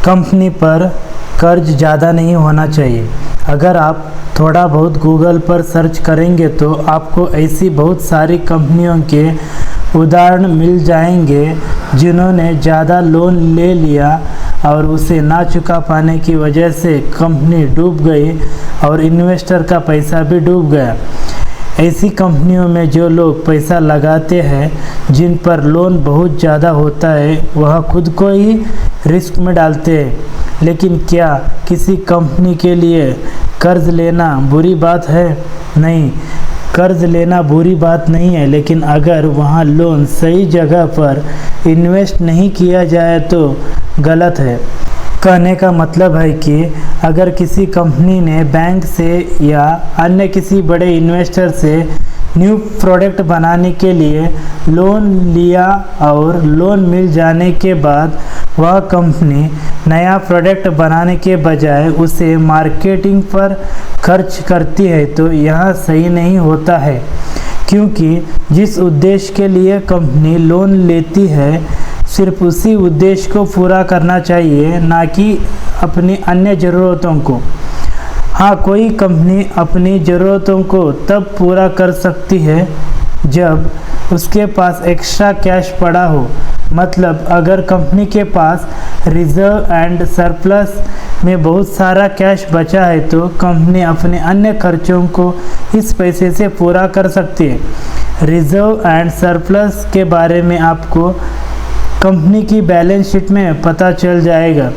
Company पर कर्ज ज़्यादा नहीं होना चाहिए। अगर आप थोड़ा बहुत गूगल पर सर्च करेंगे तो आपको ऐसी बहुत सारी कंपनियों के उदाहरण मिल जाएंगे जिन्होंने ज़्यादा लोन ले लिया और उसे ना चुका पाने की वजह से कंपनी डूब गई और इन्वेस्टर का पैसा भी डूब गया। ऐसी कंपनियों में जो लोग पैसा लगाते हैं जिन पर लोन बहुत ज़्यादा होता है वह खुद को ही रिस्क में डालते हैं। लेकिन क्या किसी कंपनी के लिए कर्ज लेना बुरी बात है? नहीं, कर्ज लेना बुरी बात नहीं है, लेकिन अगर वहाँ लोन सही जगह पर इन्वेस्ट नहीं किया जाए तो गलत है। कहने का मतलब है कि अगर किसी कंपनी ने बैंक से या अन्य किसी बड़े इन्वेस्टर से न्यू प्रोडक्ट बनाने के लिए लोन लिया और लोन मिल जाने के बाद वह कंपनी नया प्रोडक्ट बनाने के बजाय उसे मार्केटिंग पर खर्च करती है तो यह सही नहीं होता है, क्योंकि जिस उद्देश्य के लिए कंपनी लोन लेती है सिर्फ उसी उद्देश्य को पूरा करना चाहिए, ना कि अपनी अन्य ज़रूरतों को। हाँ, कोई कंपनी अपनी ज़रूरतों को तब पूरा कर सकती है जब उसके पास एक्स्ट्रा कैश पड़ा हो। मतलब अगर कंपनी के पास रिजर्व एंड सरप्लस में बहुत सारा कैश बचा है तो कंपनी अपने अन्य खर्चों को इस पैसे से पूरा कर सकती है। रिजर्व एंड सरप्लस के बारे में आपको कंपनी की बैलेंस शीट में पता चल जाएगा।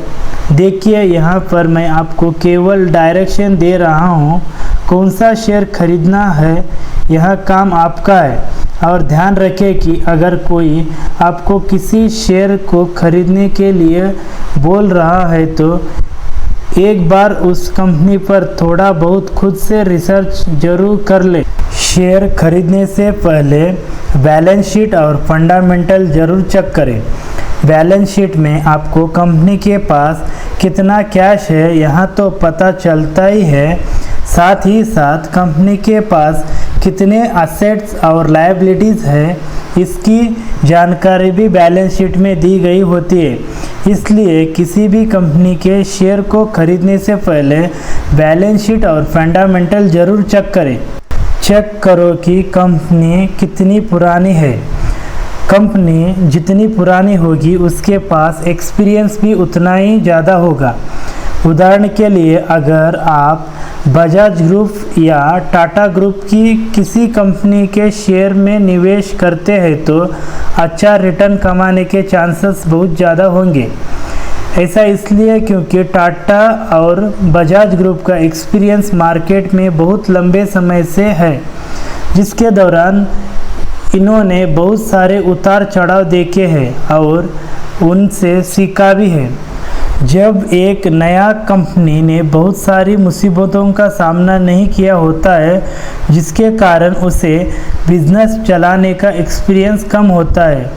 देखिए, यहाँ पर मैं आपको केवल डायरेक्शन दे रहा हूँ, कौन सा शेयर खरीदना है यह काम आपका है। और ध्यान रखें कि अगर कोई आपको किसी शेयर को खरीदने के लिए बोल रहा है तो एक बार उस कंपनी पर थोड़ा बहुत खुद से रिसर्च जरूर कर ले। शेयर खरीदने से पहले बैलेंस शीट और फंडामेंटल जरूर चेक करें। बैलेंस शीट में आपको कंपनी के पास कितना कैश है यहाँ तो पता चलता ही है, साथ ही साथ कंपनी के पास कितने असेट्स और लायबिलिटीज़ है इसकी जानकारी भी बैलेंस शीट में दी गई होती है। इसलिए किसी भी कंपनी के शेयर को खरीदने से पहले बैलेंस शीट और फंडामेंटल ज़रूर चेक करें। चेक करो कि कंपनी कितनी पुरानी है। कंपनी जितनी पुरानी होगी उसके पास एक्सपीरियंस भी उतना ही ज़्यादा होगा। उदाहरण के लिए अगर आप बजाज ग्रुप या टाटा ग्रुप की किसी कंपनी के शेयर में निवेश करते हैं तो अच्छा रिटर्न कमाने के चांसेस बहुत ज़्यादा होंगे। ऐसा इसलिए क्योंकि टाटा और बजाज ग्रुप का एक्सपीरियंस मार्केट में बहुत लंबे समय से है, जिसके दौरान इन्होंने बहुत सारे उतार चढ़ाव देखे हैं और उनसे सीखा भी है। जब एक नया कंपनी ने बहुत सारी मुसीबतों का सामना नहीं किया होता है, जिसके कारण उसे बिजनेस चलाने का एक्सपीरियंस कम होता है,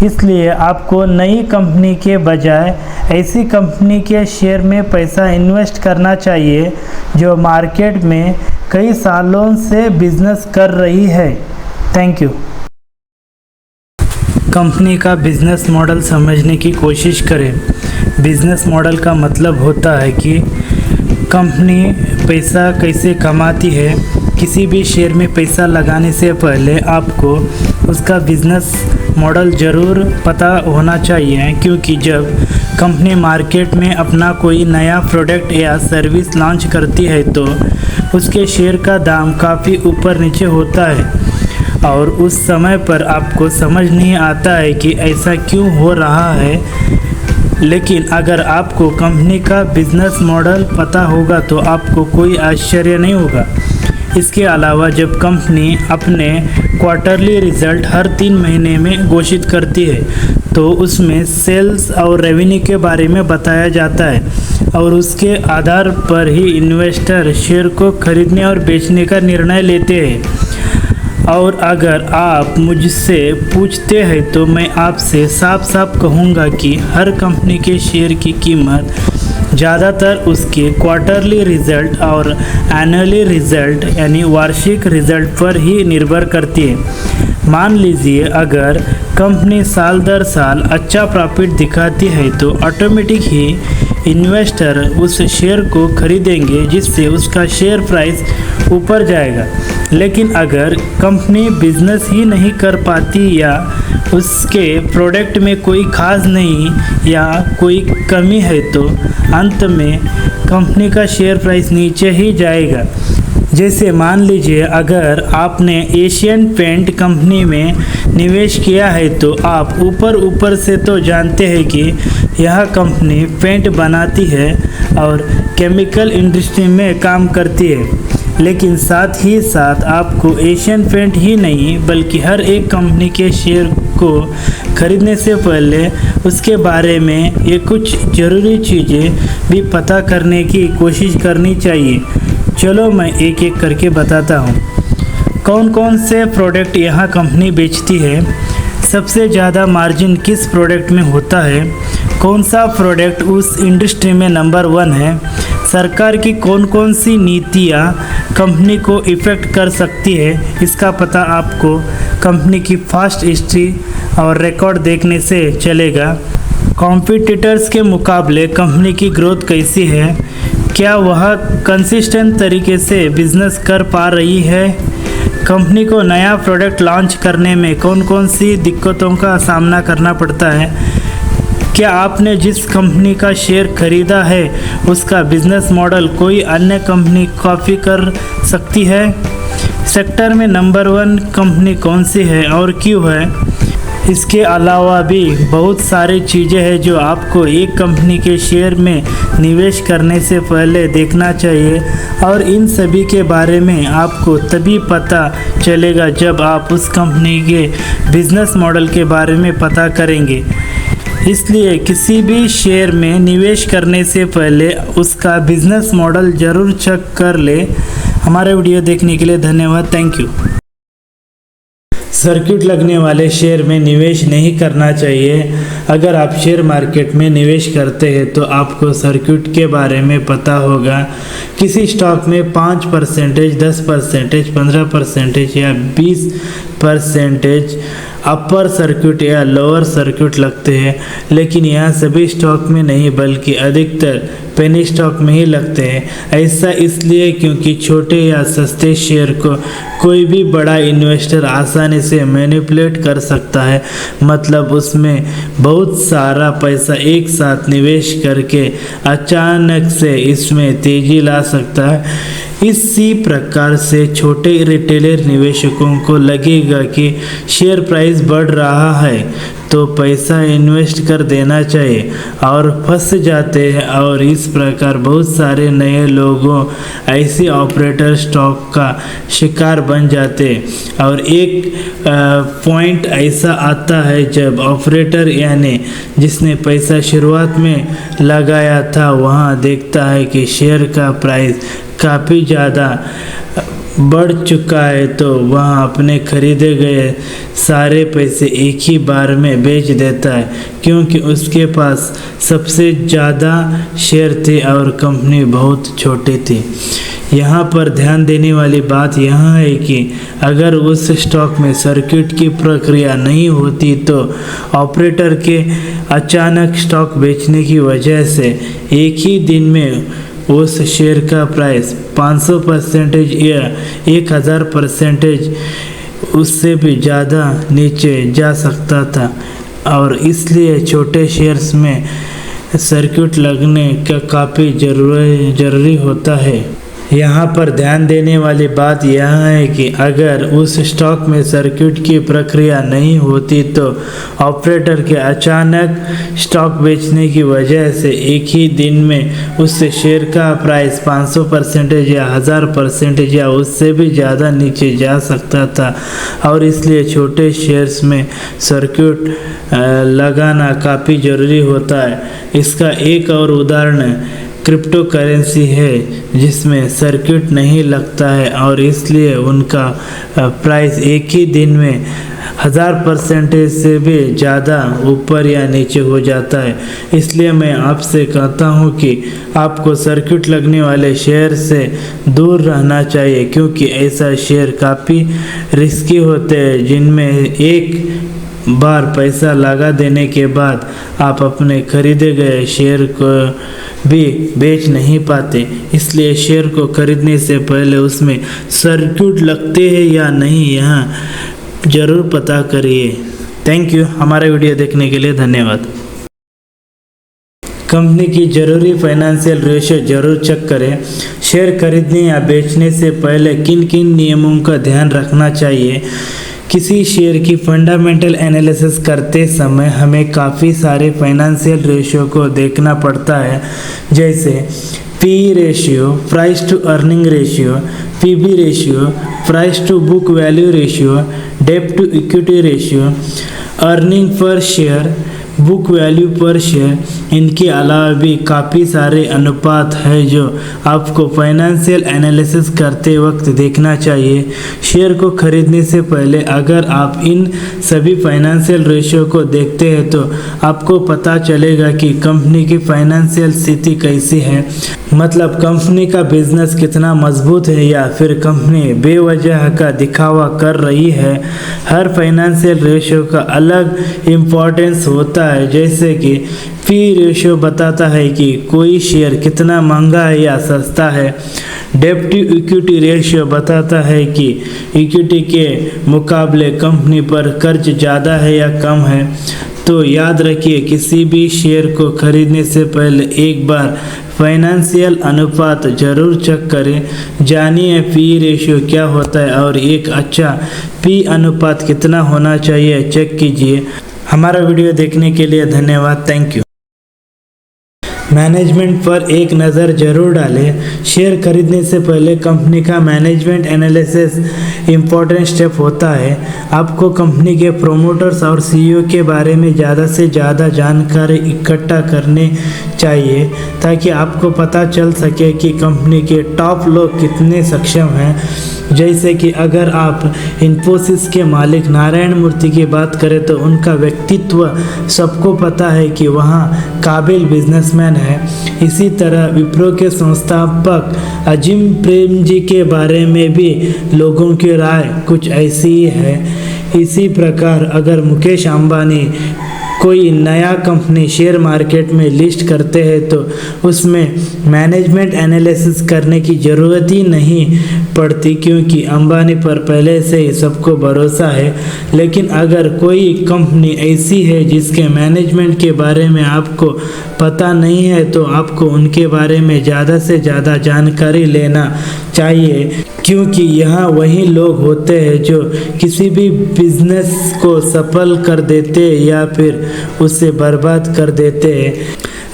इसलिए आपको नई कंपनी के बजाय ऐसी कंपनी के शेयर में पैसा इन्वेस्ट करना चाहिए जो मार्केट में कई सालों से बिजनेस कर रही है। Thank you. कंपनी का बिजनेस मॉडल समझने की कोशिश करें। बिजनेस मॉडल का मतलब होता है कि कंपनी पैसा कैसे कमाती है। किसी भी शेयर में पैसा लगाने से पहले आपको उसका बिजनेस मॉडल ज़रूर पता होना चाहिए, क्योंकि जब कंपनी मार्केट में अपना कोई नया प्रोडक्ट या सर्विस लॉन्च करती है तो उसके शेयर का दाम काफ़ी ऊपर नीचे होता है और उस समय पर आपको समझ नहीं आता है कि ऐसा क्यों हो रहा है। लेकिन अगर आपको कंपनी का बिजनेस मॉडल पता होगा तो आपको कोई आश्चर्य नहीं होगा। इसके अलावा जब कंपनी अपने क्वार्टरली रिजल्ट हर 3 महीने में घोषित करती है तो उसमें सेल्स और रेवेन्यू के बारे में बताया जाता है और उसके आधार पर ही इन्वेस्टर शेयर को खरीदने और बेचने का निर्णय लेते हैं। और अगर आप मुझसे पूछते हैं तो मैं आपसे साफ साफ कहूँगा कि हर कंपनी के शेयर की कीमत ज़्यादातर उसके क्वार्टरली रिजल्ट और एनुअली रिजल्ट यानी वार्षिक रिजल्ट पर ही निर्भर करती है। मान लीजिए अगर कंपनी साल दर साल अच्छा प्रॉफिट दिखाती है तो ऑटोमेटिक ही इन्वेस्टर उस शेयर को खरीदेंगे, जिससे उसका शेयर प्राइस ऊपर जाएगा। लेकिन अगर कंपनी बिजनेस ही नहीं कर पाती या उसके प्रोडक्ट में कोई खास नहीं या कोई कमी है तो अंत में कंपनी का शेयर प्राइस नीचे ही जाएगा। जैसे मान लीजिए अगर आपने एशियन पेंट कंपनी में निवेश किया है तो आप ऊपर से तो जानते हैं कि यह कंपनी पेंट बनाती है और केमिकल इंडस्ट्री में काम करती है, लेकिन साथ ही साथ आपको एशियन पेंट ही नहीं बल्कि हर एक कंपनी के शेयर को खरीदने से पहले उसके बारे में ये कुछ ज़रूरी चीज़ें भी पता करने की कोशिश करनी चाहिए। चलो मैं एक एक करके बताता हूँ। कौन कौन से प्रोडक्ट यहाँ कंपनी बेचती है, सबसे ज़्यादा मार्जिन किस प्रोडक्ट में होता है, कौन सा प्रोडक्ट उस इंडस्ट्री में नंबर 1 है, सरकार की कौन कौन सी नीतियाँ कंपनी को इफ़ेक्ट कर सकती है, इसका पता आपको कंपनी की फास्ट हिस्ट्री और रिकॉर्ड देखने से चलेगा। कॉम्पिटिटर्स के मुकाबले कंपनी की ग्रोथ कैसी है, क्या वह कंसिस्टेंट तरीके से बिजनेस कर पा रही है, कंपनी को नया प्रोडक्ट लॉन्च करने में कौन कौन सी दिक्कतों का सामना करना पड़ता है, क्या आपने जिस कंपनी का शेयर खरीदा है उसका बिजनेस मॉडल कोई अन्य कंपनी कॉपी कर सकती है, सेक्टर में नंबर 1 कंपनी कौन सी है और क्यों है। इसके अलावा भी बहुत सारी चीज़ें हैं जो आपको एक कंपनी के शेयर में निवेश करने से पहले देखना चाहिए और इन सभी के बारे में आपको तभी पता चलेगा जब आप उस कंपनी के बिजनेस मॉडल के बारे में पता करेंगे। इसलिए किसी भी शेयर में निवेश करने से पहले उसका बिजनेस मॉडल ज़रूर चेक कर ले। हमारे वीडियो देखने के लिए धन्यवाद। Thank you. सर्किट लगने वाले शेयर में निवेश नहीं करना चाहिए। अगर आप शेयर मार्केट में निवेश करते हैं तो आपको सर्किट के बारे में पता होगा। किसी स्टॉक में 5%, 10%, 15% या 20% अपर सर्किट या लोअर सर्किट लगते हैं, लेकिन यह सभी स्टॉक में नहीं बल्कि अधिकतर पेनी स्टॉक में ही लगते हैं। ऐसा इसलिए क्योंकि छोटे या सस्ते शेयर को कोई भी बड़ा इन्वेस्टर आसानी से मैनिपुलेट कर सकता है, मतलब उसमें बहुत सारा पैसा एक साथ निवेश करके अचानक से इसमें तेजी ला सकता है। इसी प्रकार से छोटे रिटेलर निवेशकों को लगेगा कि शेयर प्राइस बढ़ रहा है तो पैसा इन्वेस्ट कर देना चाहिए और फंस जाते हैं, और इस प्रकार बहुत सारे नए लोगों ऐसे ऑपरेटर स्टॉक का शिकार बन जाते हैं। और एक पॉइंट ऐसा आता है जब ऑपरेटर यानी जिसने पैसा शुरुआत में लगाया था वहाँ देखता है कि शेयर का प्राइस काफ़ी ज़्यादा बढ़ चुका है, तो वह अपने खरीदे गए सारे पैसे एक ही बार में बेच देता है, क्योंकि उसके पास सबसे ज़्यादा शेयर थे और कंपनी बहुत छोटी थी। यहाँ पर ध्यान देने वाली बात यह है कि अगर उस स्टॉक में सर्किट की प्रक्रिया नहीं होती तो ऑपरेटर के अचानक स्टॉक बेचने की वजह से एक ही दिन में उस शेयर का प्राइस 500% या 1000% उससे भी ज़्यादा नीचे जा सकता था, और इसलिए छोटे शेयर्स में सर्किट लगने का काफ़ी ज़रूरी होता है। यहाँ पर ध्यान देने वाली बात यह है कि अगर उस स्टॉक में सर्किट की प्रक्रिया नहीं होती तो ऑपरेटर के अचानक स्टॉक बेचने की वजह से एक ही दिन में उस शेयर का प्राइस 500% या 1000% या उससे भी ज़्यादा नीचे जा सकता था, और इसलिए छोटे शेयर्स में सर्किट लगाना काफ़ी ज़रूरी होता है। इसका एक और उदाहरण क्रिप्टो करेंसी है जिसमें सर्किट नहीं लगता है और इसलिए उनका प्राइस एक ही दिन में 1000% से भी ज़्यादा ऊपर या नीचे हो जाता है। इसलिए मैं आपसे कहता हूं कि आपको सर्किट लगने वाले शेयर से दूर रहना चाहिए, क्योंकि ऐसा शेयर काफ़ी रिस्की होते हैं जिनमें एक बार पैसा लगा देने के बाद आप अपने खरीदे गए शेयर को भी बेच नहीं पाते। इसलिए शेयर को खरीदने से पहले उसमें सर्किट लगते हैं या नहीं यह ज़रूर पता करिए। Thank you. हमारा वीडियो देखने के लिए धन्यवाद। कंपनी की ज़रूरी फाइनेंशियल रेशियो जरूर चेक करें। शेयर खरीदने या बेचने से पहले किन किन नियमों का ध्यान रखना चाहिए। किसी शेयर की फंडामेंटल एनालिसिस करते समय हमें काफ़ी सारे फाइनेंशियल रेशियो को देखना पड़ता है, जैसे P ratio, price to earning ratio, PB ratio, price to book value ratio, डेब्ट to equity ratio, earning per share, बुक वैल्यू पर शेयर। इनके अलावा भी काफ़ी सारे अनुपात है जो आपको फाइनेंशियल एनालिसिस करते वक्त देखना चाहिए। शेयर को खरीदने से पहले अगर आप इन सभी फाइनेंशियल रेशियो को देखते हैं तो आपको पता चलेगा कि कंपनी की फाइनेंशियल स्थिति कैसी है, मतलब कंपनी का बिजनेस कितना मजबूत है या फिर कंपनी बेवजह का दिखावा कर रही है। हर फाइनेंशियल रेशियो का अलग इम्पोर्टेंस होता है, जैसे कि पी रेशियो बताता है कि कोई शेयर कितना महंगा है या सस्ता है। डेब्ट टू इक्विटी रेशियो बताता है कि इक्विटी के मुकाबले कंपनी पर कर्ज ज़्यादा है या कम है। तो याद रखिए, किसी भी शेयर को खरीदने से पहले एक बार फाइनेंशियल अनुपात जरूर चेक करें। जानिए पी रेशियो क्या होता है और एक अच्छा पी अनुपात कितना होना चाहिए चेक कीजिए। हमारा वीडियो देखने के लिए धन्यवाद। Thank you. मैनेजमेंट पर एक नज़र जरूर डालें। शेयर खरीदने से पहले कंपनी का मैनेजमेंट एनालिसिस इम्पोर्टेंट स्टेप होता है। आपको कंपनी के प्रोमोटर्स और सीईओ के बारे में ज़्यादा से ज़्यादा जानकारी इकट्ठा करनी चाहिए, ताकि आपको पता चल सके कि कंपनी के टॉप लोग कितने सक्षम हैं। जैसे कि अगर आप इन्फोसिस के मालिक नारायण मूर्ति की बात करें तो उनका व्यक्तित्व सबको पता है कि वहाँ काबिल बिजनेसमैन है। इसी तरह विप्रो के संस्थापक अजीम प्रेम जी के बारे में भी लोगों की राय कुछ ऐसी ही है। इसी प्रकार अगर मुकेश अंबानी कोई नया कंपनी शेयर मार्केट में लिस्ट करते हैं तो उसमें मैनेजमेंट एनालिसिस करने की ज़रूरत ही नहीं पड़ती, क्योंकि अंबानी पर पहले से ही सबको भरोसा है। लेकिन अगर कोई कंपनी ऐसी है जिसके मैनेजमेंट के बारे में आपको पता नहीं है तो आपको उनके बारे में ज़्यादा से ज़्यादा जानकारी लेना चाहिए, क्योंकि यहाँ वही लोग होते हैं जो किसी भी बिजनेस को सफल कर देते या फिर उसे बर्बाद कर देते हैं।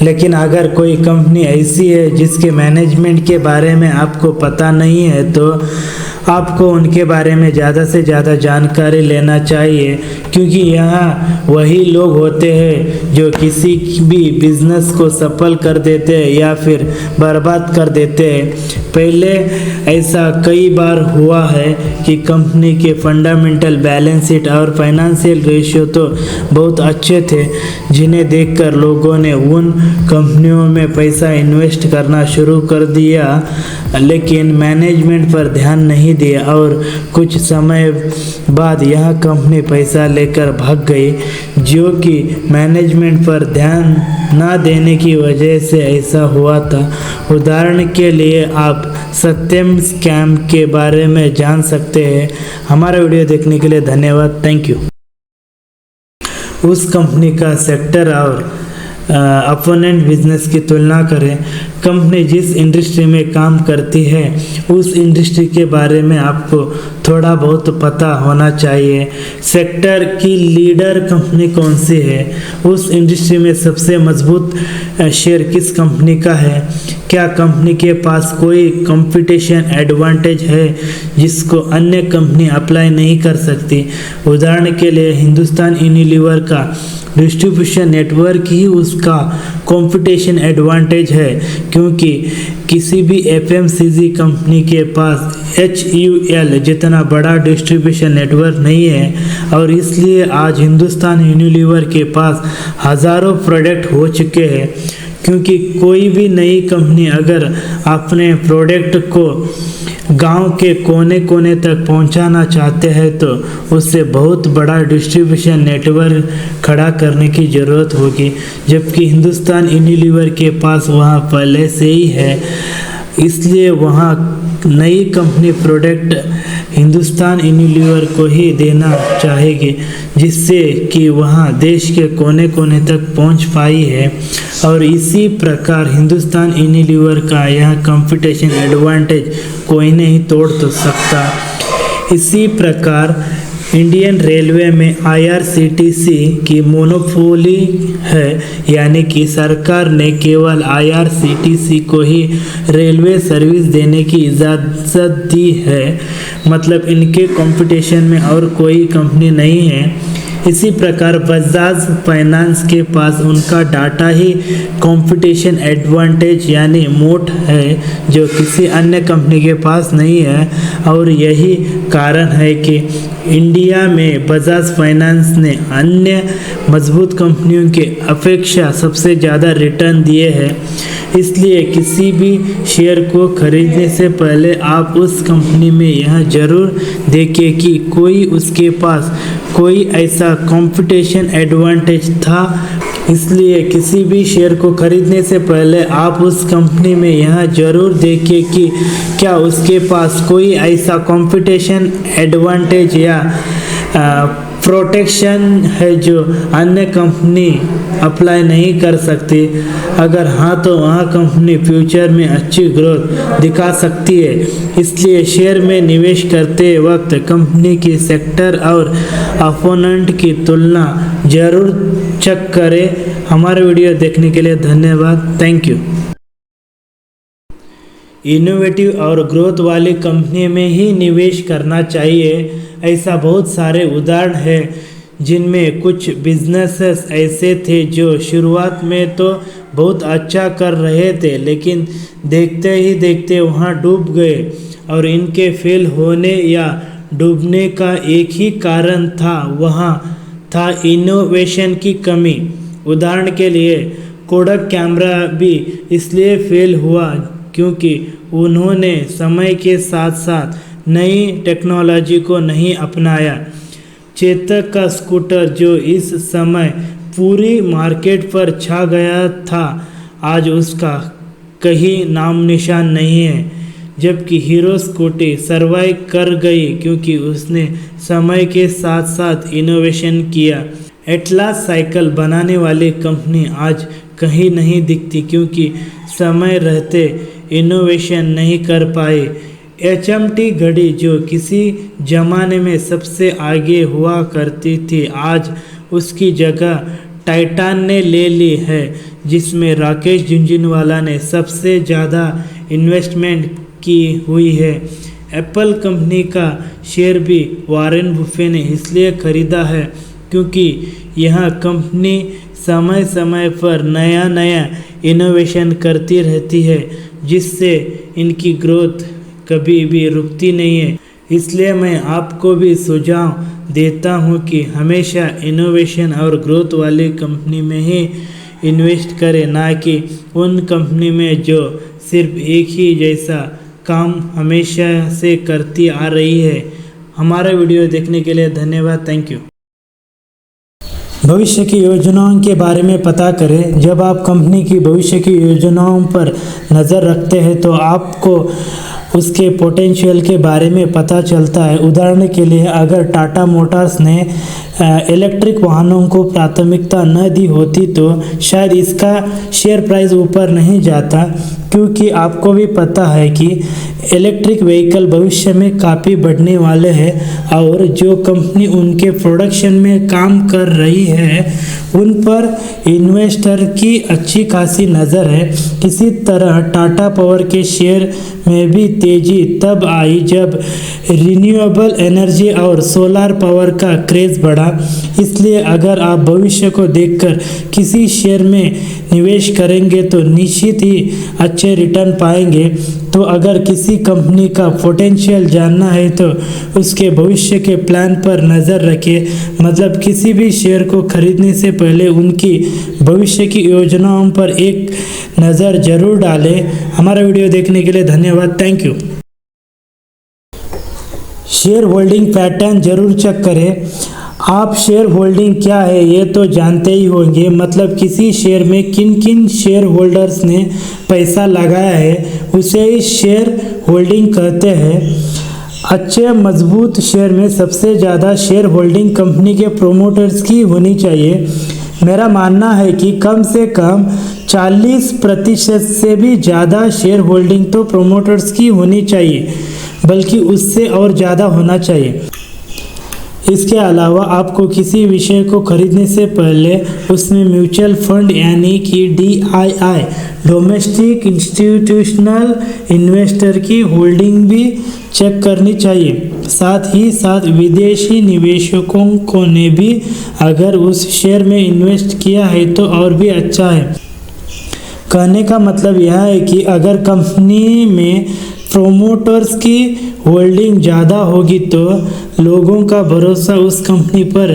लेकिन अगर कोई कंपनी ऐसी है जिसके मैनेजमेंट के बारे में आपको पता नहीं है तो आपको उनके बारे में ज़्यादा से ज़्यादा जानकारी लेना चाहिए, क्योंकि यहाँ वही लोग होते हैं जो किसी भी बिजनेस को सफल कर देते हैं या फिर बर्बाद कर देते हैं। पहले ऐसा कई बार हुआ है कि कंपनी के फंडामेंटल बैलेंस शीट और फाइनेंशियल रेशियो तो बहुत अच्छे थे, जिन्हें देखकर लोगों ने उन कंपनियों में पैसा इन्वेस्ट करना शुरू कर दिया, लेकिन मैनेजमेंट पर ध्यान नहीं दिया और कुछ समय बाद यह कंपनी पैसा लेकर भाग गई, जो कि मैनेजमेंट पर ध्यान ना देने की वजह से ऐसा हुआ था। उदाहरण के लिए आप सत्यम स्कैम के बारे में जान सकते हैं। हमारा वीडियो देखने के लिए धन्यवाद। Thank you. उस कंपनी का सेक्टर और अपोनेंट बिजनेस की तुलना करें। कंपनी जिस इंडस्ट्री में काम करती है उस इंडस्ट्री के बारे में आपको थोड़ा बहुत पता होना चाहिए। सेक्टर की लीडर कंपनी कौन सी है, उस इंडस्ट्री में सबसे मजबूत शेयर किस कंपनी का है, क्या कंपनी के पास कोई कंपटीशन एडवांटेज है जिसको अन्य कंपनी अप्लाई नहीं कर सकती। उदाहरण के लिए हिंदुस्तान यूनिलीवर का डिस्ट्रीब्यूशन नेटवर्क ही उसका कंपटीशन एडवांटेज है, क्योंकि किसी भी एफएमसीजी कंपनी के पास HUL जितना बड़ा डिस्ट्रीब्यूशन नेटवर्क नहीं है, और इसलिए आज हिंदुस्तान यूनिलीवर के पास हज़ारों प्रोडक्ट हो चुके हैं। क्योंकि कोई भी नई कंपनी अगर अपने प्रोडक्ट को गांव के कोने कोने तक पहुंचाना चाहते हैं तो उससे बहुत बड़ा डिस्ट्रीब्यूशन नेटवर्क खड़ा करने की ज़रूरत होगी, जबकि हिंदुस्तान यूनिलीवर के पास वहाँ पहले से ही है। इसलिए वहाँ नई कंपनी प्रोडक्ट हिंदुस्तान यूनिलीवर को ही देना चाहेगी, जिससे कि वहाँ देश के कोने कोने तक पहुँच पाई है। और इसी प्रकार हिंदुस्तान यूनिलीवर का यह कंपटीशन एडवांटेज कोई नहीं तोड़ तो सकता। इसी प्रकार इंडियन रेलवे में IRCTC की मोनोपोली है, यानी कि सरकार ने केवल IRCTC को ही रेलवे सर्विस देने की इजाज़त दी है, मतलब इनके कंपटीशन में और कोई कंपनी नहीं है। इसी प्रकार बजाज फाइनेंस के पास उनका डाटा ही कंपटीशन एडवांटेज यानी मोट है, जो किसी अन्य कंपनी के पास नहीं है। और यही कारण है कि इंडिया में बजाज फाइनेंस ने अन्य मजबूत कंपनियों के अपेक्षा सबसे ज़्यादा रिटर्न दिए हैं। इसलिए किसी भी शेयर को खरीदने से पहले आप उस कंपनी में यह ज़रूर देखें कि कोई उसके पास कोई ऐसा कंपटीशन एडवांटेज था। इसलिए किसी भी शेयर को खरीदने से पहले आप उस कंपनी में यह ज़रूर देखें कि क्या उसके पास कोई ऐसा कंपटीशन एडवांटेज या प्रोटेक्शन है जो अन्य कंपनी अप्लाई नहीं कर सकती। अगर हाँ तो वहाँ कंपनी फ्यूचर में अच्छी ग्रोथ दिखा सकती है। इसलिए शेयर में निवेश करते वक्त कंपनी की सेक्टर और अपोनेंट की तुलना जरूर चेक करें। हमारे वीडियो देखने के लिए धन्यवाद। Thank you. इनोवेटिव और ग्रोथ वाली कंपनी में ही निवेश करना चाहिए। ऐसा बहुत सारे उदाहरण हैं, जिनमें कुछ बिजनेसेस ऐसे थे जो शुरुआत में तो बहुत अच्छा कर रहे थे, लेकिन देखते ही देखते वहाँ डूब गए। और इनके फेल होने या डूबने का एक ही कारण था, वहाँ था इनोवेशन की कमी। उदाहरण के लिए कोडक कैमरा भी इसलिए फेल हुआ क्योंकि उन्होंने समय के साथ साथ नई टेक्नोलॉजी को नहीं अपनाया। चेतक का स्कूटर जो इस समय पूरी मार्केट पर छा गया था, आज उसका कहीं नाम निशान नहीं है। जबकि हीरो स्कूटी सर्वाइव कर गई क्योंकि उसने समय के साथ साथ इनोवेशन किया। एटलास साइकिल बनाने वाली कंपनी आज कहीं नहीं दिखती क्योंकि समय रहते इनोवेशन नहीं कर पाए। HMT घड़ी जो किसी ज़माने में सबसे आगे हुआ करती थी, आज उसकी जगह टाइटान ने ले ली है, जिसमें राकेश झुनझुनवाला ने सबसे ज़्यादा इन्वेस्टमेंट की हुई है। एप्पल कंपनी का शेयर भी वॉरेन बुफे ने इसलिए खरीदा है क्योंकि यह कंपनी समय समय पर नया नया इनोवेशन करती रहती है, जिससे इनकी ग्रोथ कभी भी रुकती नहीं है। इसलिए मैं आपको भी सुझाव देता हूं कि हमेशा इनोवेशन और ग्रोथ वाली कंपनी में ही इन्वेस्ट करें, ना कि उन कंपनी में जो सिर्फ एक ही जैसा काम हमेशा से करती आ रही है। हमारा वीडियो देखने के लिए धन्यवाद। Thank you. भविष्य की योजनाओं के बारे में पता करें। जब आप कंपनी की भविष्य की योजनाओं पर नज़र रखते हैं तो आपको उसके पोटेंशियल के बारे में पता चलता है। उदाहरण के लिए अगर टाटा मोटर्स ने इलेक्ट्रिक वाहनों को प्राथमिकता न दी होती तो शायद इसका शेयर प्राइस ऊपर नहीं जाता, क्योंकि आपको भी पता है कि इलेक्ट्रिक व्हीकल भविष्य में काफ़ी बढ़ने वाले हैं और जो कंपनी उनके प्रोडक्शन में काम कर रही है उन पर इन्वेस्टर की अच्छी खासी नज़र है। किसी तरह टाटा पावर के शेयर में भी तेजी तब आई जब रिन्यूएबल एनर्जी और सोलर पावर का क्रेज़ बढ़ा। इसलिए अगर आप भविष्य को देखकर किसी शेयर में निवेश करेंगे तो निश्चित ही अच्छे रिटर्न पाएंगे। तो अगर किसी कंपनी का पोटेंशियल जानना है तो उसके भविष्य के प्लान पर नज़र रखें। मतलब किसी भी शेयर को खरीदने से पहले उनकी भविष्य की योजनाओं पर एक नज़र जरूर डालें। हमारा वीडियो देखने के लिए धन्यवाद। Thank you. Share holding pattern जरूर चेक करें। आप शेयर होल्डिंग क्या है ये तो जानते ही होंगे, मतलब किसी शेयर में किन किन शेयर होल्डर्स ने पैसा लगाया है उसे ही शेयर होल्डिंग कहते हैं। अच्छे मजबूत शेयर में सबसे ज़्यादा शेयर होल्डिंग कंपनी के प्रोमोटर्स की होनी चाहिए। मेरा मानना है कि कम से कम 40% से भी ज़्यादा शेयर होल्डिंग तो प्रोमोटर्स की होनी चाहिए, बल्कि उससे और ज़्यादा होना चाहिए। इसके अलावा आपको किसी विषय को खरीदने से पहले उसमें म्यूचुअल फंड यानी कि DII डोमेस्टिक इंस्टीट्यूशनल इन्वेस्टर की होल्डिंग भी चेक करनी चाहिए। साथ ही साथ विदेशी निवेशकों को ने भी अगर उस शेयर में इन्वेस्ट किया है तो और भी अच्छा है। कहने का मतलब यह है कि अगर कंपनी में प्रोमोटर्स की होल्डिंग ज़्यादा होगी तो लोगों का भरोसा उस कंपनी पर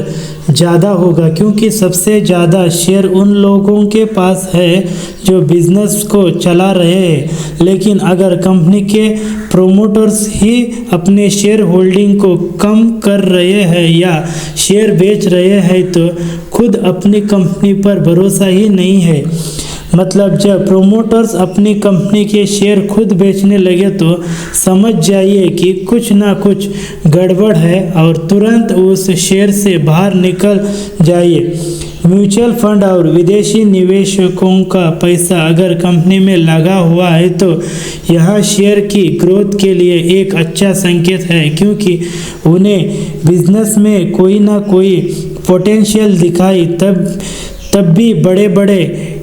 ज़्यादा होगा, क्योंकि सबसे ज़्यादा शेयर उन लोगों के पास है जो बिजनेस को चला रहे हैं। लेकिन अगर कंपनी के प्रोमोटर्स ही अपने शेयर होल्डिंग को कम कर रहे हैं या शेयर बेच रहे हैं तो खुद अपनी कंपनी पर भरोसा ही नहीं है। मतलब जब प्रोमोटर्स अपनी कंपनी के शेयर खुद बेचने लगे तो समझ जाइए कि कुछ ना कुछ गड़बड़ है और तुरंत उस शेयर से बाहर निकल जाइए। म्यूचुअल फंड और विदेशी निवेशकों का पैसा अगर कंपनी में लगा हुआ है तो यह शेयर की ग्रोथ के लिए एक अच्छा संकेत है, क्योंकि उन्हें बिजनेस में कोई ना कोई पोटेंशियल दिखाई तब भी बड़े बड़े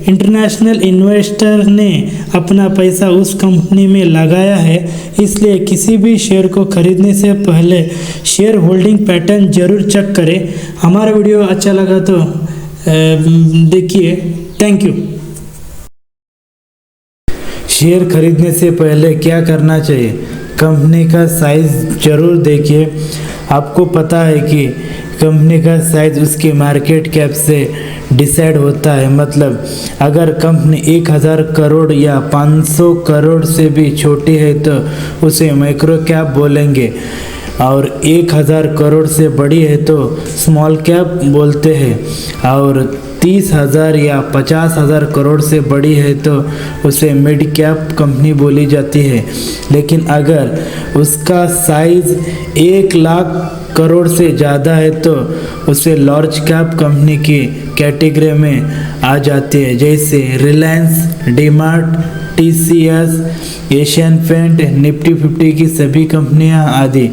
इंटरनेशनल इन्वेस्टर ने अपना पैसा उस कंपनी में लगाया है। इसलिए किसी भी शेयर को खरीदने से पहले शेयर होल्डिंग पैटर्न जरूर चेक करें। हमारा वीडियो अच्छा लगा तो देखिए। Thank you. शेयर खरीदने से पहले क्या करना चाहिए? कंपनी का साइज़ जरूर देखिए। आपको पता है कि कंपनी का साइज़ उसके मार्केट कैप से डिसाइड होता है। मतलब अगर कंपनी 1000 करोड़ या 500 करोड़ से भी छोटी है तो उसे माइक्रो कैप बोलेंगे, और 1000 करोड़ से बड़ी है तो स्मॉल कैप बोलते हैं, और 30,000 या 50,000 करोड़ से बड़ी है तो उसे मिड कैप कंपनी बोली जाती है। लेकिन अगर उसका साइज़ 1 लाख करोड़ से ज़्यादा है तो उसे लार्ज कैप कंपनी की कैटेगरी में आ जाती है, जैसे Reliance, DMart, TCS, Asian paint, Nifty 50 की सभी कंपनियां आदि।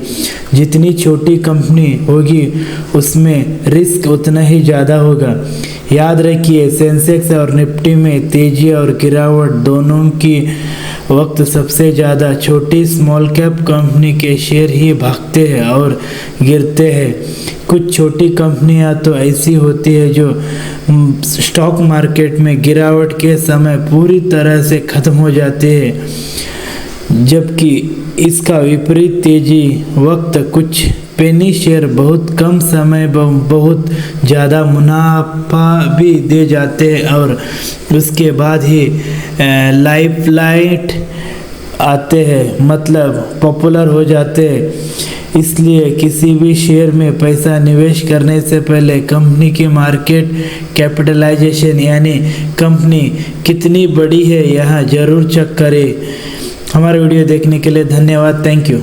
जितनी छोटी कंपनी होगी उसमें रिस्क उतना ही ज़्यादा होगा। याद रखिए, सेंसेक्स और निफ्टी में तेजी और गिरावट दोनों की वक्त सबसे ज़्यादा छोटी स्मॉल कैप कंपनी के शेयर ही भागते हैं और गिरते हैं। कुछ छोटी कंपनियां तो ऐसी होती है जो स्टॉक मार्केट में गिरावट के समय पूरी तरह से ख़त्म हो जाती है, जबकि इसका विपरीत तेजी वक्त कुछ पेनी शेयर बहुत कम समय बहुत ज़्यादा मुनाफा भी दे जाते हैं और उसके बाद ही लाइफ लाइट आते हैं, मतलब पॉपुलर हो जाते हैं। इसलिए किसी भी शेयर में पैसा निवेश करने से पहले कंपनी की मार्केट कैपिटलाइजेशन यानी कंपनी कितनी बड़ी है यह ज़रूर चेक करें। हमारा वीडियो देखने के लिए धन्यवाद। Thank you.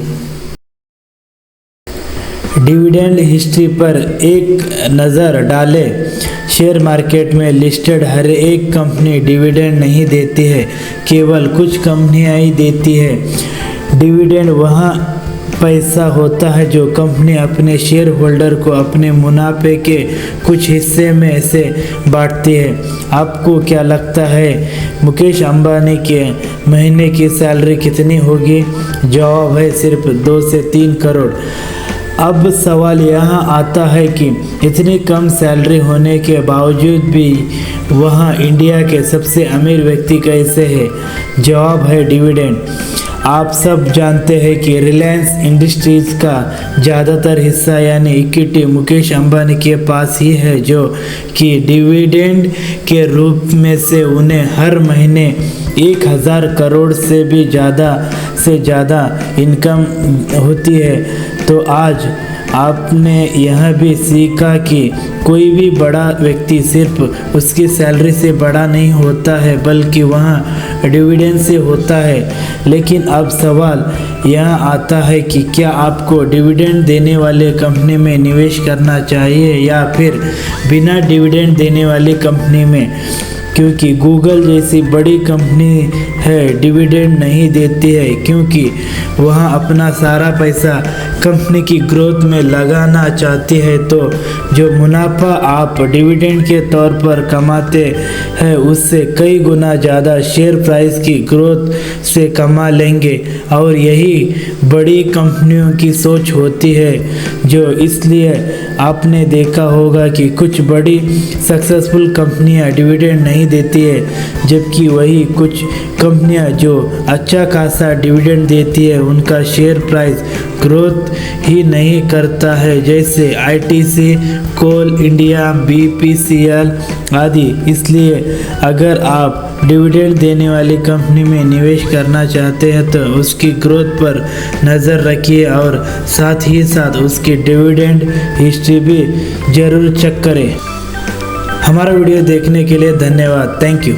डिविडेंड हिस्ट्री पर एक नज़र डालें। शेयर मार्केट में लिस्टेड हर एक कंपनी डिविडेंड नहीं देती है, केवल कुछ कंपनियां ही देती है। डिविडेंड वहाँ पैसा होता है जो कंपनी अपने शेयर होल्डर को अपने मुनाफे के कुछ हिस्से में से बांटती है। आपको क्या लगता है मुकेश अंबानी के महीने की सैलरी कितनी होगी? जवाब है सिर्फ 2 से 3 करोड़। अब सवाल यहाँ आता है कि इतनी कम सैलरी होने के बावजूद भी वहाँ इंडिया के सबसे अमीर व्यक्ति कैसे हैं? जवाब है डिविडेंड। आप सब जानते हैं कि रिलायंस इंडस्ट्रीज़ का ज़्यादातर हिस्सा यानी इक्विटी मुकेश अंबानी के पास ही है, जो कि डिविडेंड के रूप में से उन्हें हर महीने 1000 करोड़ से भी ज़्यादा इनकम होती है। तो आज आपने यह भी सीखा कि कोई भी बड़ा व्यक्ति सिर्फ उसकी सैलरी से बड़ा नहीं होता है, बल्कि वहाँ डिविडेंड से होता है। लेकिन अब सवाल यह आता है कि क्या आपको डिविडेंड देने वाले कंपनी में निवेश करना चाहिए या फिर बिना डिविडेंड देने वाली कंपनी में? क्योंकि गूगल जैसी बड़ी कंपनी है डिविडेंड नहीं देती है, क्योंकि वह अपना सारा पैसा कंपनी की ग्रोथ में लगाना चाहती है। तो जो मुनाफा आप डिविडेंड के तौर पर कमाते हैं उससे कई गुना ज़्यादा शेयर प्राइस की ग्रोथ से कमा लेंगे। और यही बड़ी कंपनियों की सोच होती है, जो इसलिए आपने देखा होगा कि कुछ बड़ी सक्सेसफुल कंपनियां डिविडेंड नहीं देती है, जबकि वही कुछ कंपनियां जो अच्छा खासा डिविडेंड देती है उनका शेयर प्राइस ग्रोथ ही नहीं करता है, जैसे आईटीसी, कोल इंडिया, बीपीसीएल आदि। इसलिए अगर आप डिविडेंड देने वाली कंपनी में निवेश करना चाहते हैं तो उसकी ग्रोथ पर नज़र रखिए और साथ ही साथ उसकी डिविडेंड हिस्ट्री भी ज़रूर चेक करें। हमारा वीडियो देखने के लिए धन्यवाद। Thank you.